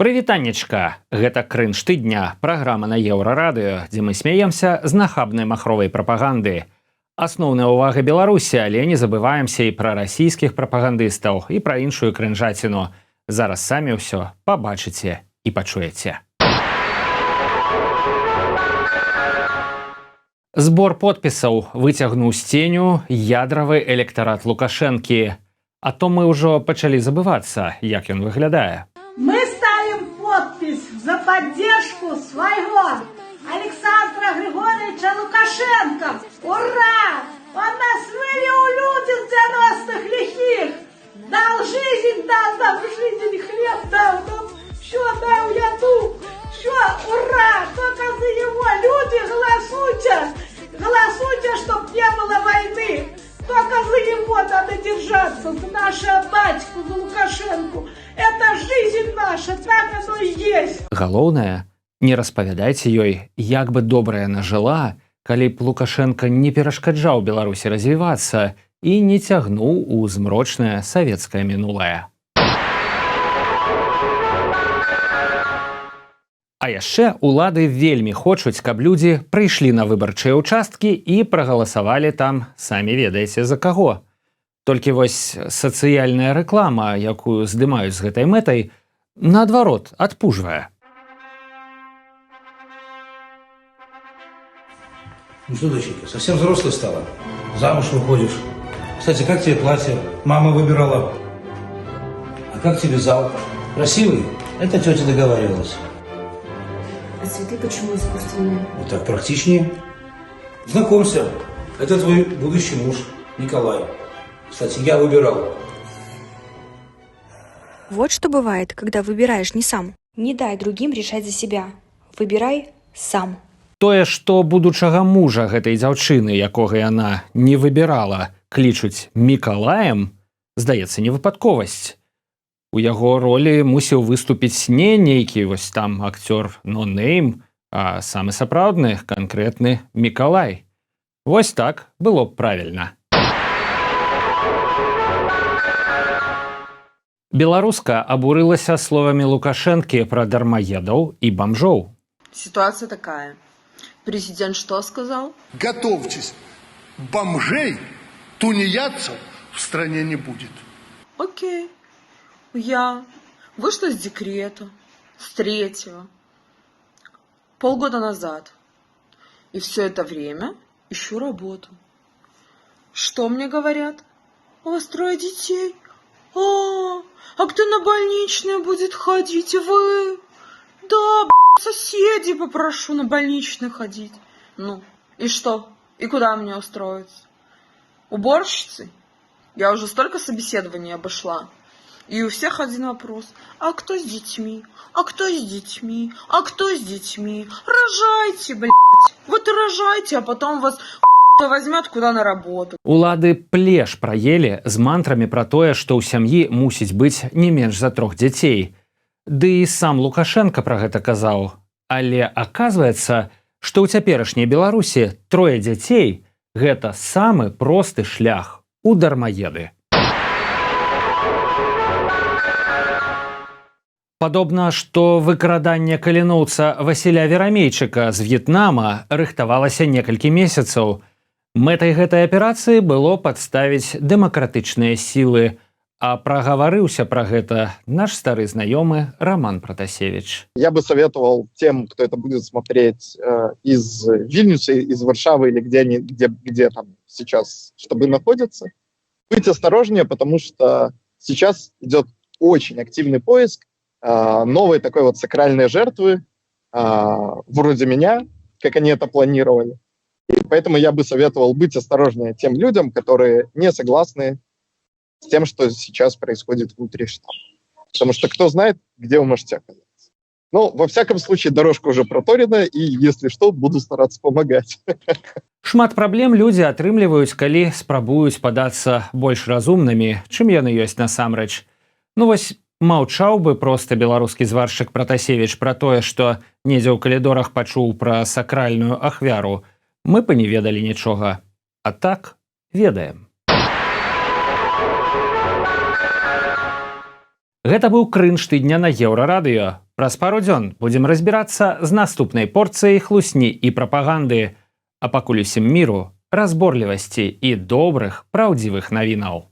Прывітаннечка! Гэта крынж тыдня, праграма на Еўрарадыё, дзе мы смяемся з нахабнай махровай прапаганды. Асноўная ўвага Беларусі, але не забываемся і пра расійскіх прапагандыстаў, і пра іншую крынжаціну. Зараз самі ўсё пабачыце і пачуеце. Збор подпісаў выцягнуў з ценю ядравы электарат Лукашэнкі. А то мы ўжо пачалі забывацца, як ён выглядае. Мы ставим подпись за поддержку своего Александра Григорьевича Лукашенко. Ура! Он нас вывел люди с 90-х лихих. Дал жизнь, дал нам жизнь, хлеб дал нам. Все дал я тут. Все, ура! Только за него люди голосуйте. Голосуйте, чтоб не было войны. Только за него надо держаться, за нашего батьку, за Лукашенко. Это жизнь наша, так оно и есть. Галоўнае, не распавядайце ёй, як бы добра яна жыла, калі б Лукашенко не перашкаджаў Беларусі развівацца і не цягнуў у змрочнае савецкае мінулае. А яшчэ улады вельмі хочуць, каб людзі прыйшлі на выбарчыя ўчасткі і прагаласавалі там, самі ведаеце, за каго. Толькі вось сацыяльная рэклама, якую здымаюць з гэтай мэтай, наадварот, адпужвае. Ну что, доченька, совсем взрослой стала? Замуж выходишь. Кстати, как тебе платье? Мама выбирала. А как тебе зал? Красивый? Это тетя договаривалась. А цветы почему искусственные? Вот так практичнее. Знакомься, это твой будущий муж, Николай. Кстати, я выбирал. Вот что бывает, когда выбираешь не сам. Не дай другим решать за себя. Выбирай сам. Тое, што будучага мужа гэтай дзяўчыны, якога яна не выбірала, клічуць Мікалаем, здаецца, не выпадковасць. У яго ролі мусіў выступіць не нейкі вось там акцёр нонейм, а самы сапраўдны, канкрэтны Мікалай. Вось так было б правільна. Беларуска абурылася словамі Лукашэнкі пра дармаедаў і бомжоў. Ситуация такая. Президент что сказал? Готовьтесь, бомжей, тунеядцев в стране не будет. Окей. Я вышла с декрета, с 3-го, полгода назад. И все это время ищу работу. Что мне говорят? У вас 3 детей. А кто на больничное будет ходить? Вы? Да, соседей попрошу на больничное ходить. Ну, и что? И куда мне устроиться? Уборщицей? Я уже столько собеседований обошла. И у всех один вопрос. А кто с детьми? А кто с детьми? А кто с детьми? Рожайте, блядь. Вот и рожайте, а потом вас кто возьмет куда на работу. Улады плеш праелі з мантрамі пра тое, што ў сям'і мусіць быць не менш за 3 дзяцей. Ды і сам Лукашенко пра гэта казаў. Але аказваецца, што ў цяперашняй Беларусі 3 дзяцей – гэта самы просты шлях у дармаеды. Падобна, што выкраданне каліноўца Васіля Верамейчыка з В'етнама рыхтавалася некалькі месяцаў. Мэтай гэтай аперацыі было падставіць дэмакратычныя сілы, а прагаварыўся пра гэта наш стары знаёмы Роман Протасевич. Я бы советовал тем, кто это будет смотреть из Вильнюса, из Варшавы или где там сейчас, чтобы находиться, быть осторожнее, потому что сейчас идет очень активный поиск новой такой вот сакральной жертвы, вроде меня, как они это планировали. И поэтому я бы советовал быть осторожнее тем людям, которые не согласны с тем, что сейчас происходит внутри штаба. Потому что кто знает, где вы можете оказаться. Ну, во всяком случае, дорожка уже проторена, и если что, буду стараться помогать. Шмат праблем людзі атрымліваюць, калі спрабуюць падацца больш разумнымі, чым яны ёсць насамрэч. Ну вось, маўчаў бы проста беларускі зваршчык Протасевич пра тое, што недзе ў калідорах пачуў пра сакральную ахвяру. Мы б не ведалі нічога. А так, ведаем. Гэта быў крынж тыдня на Еўрарадыё. Праз пару дзён будзем разбірацца з наступнай порцыяй хлусні і прапаганды. А пакуль усім міру, разборлівасці і добрых, праўдзівых навінаў.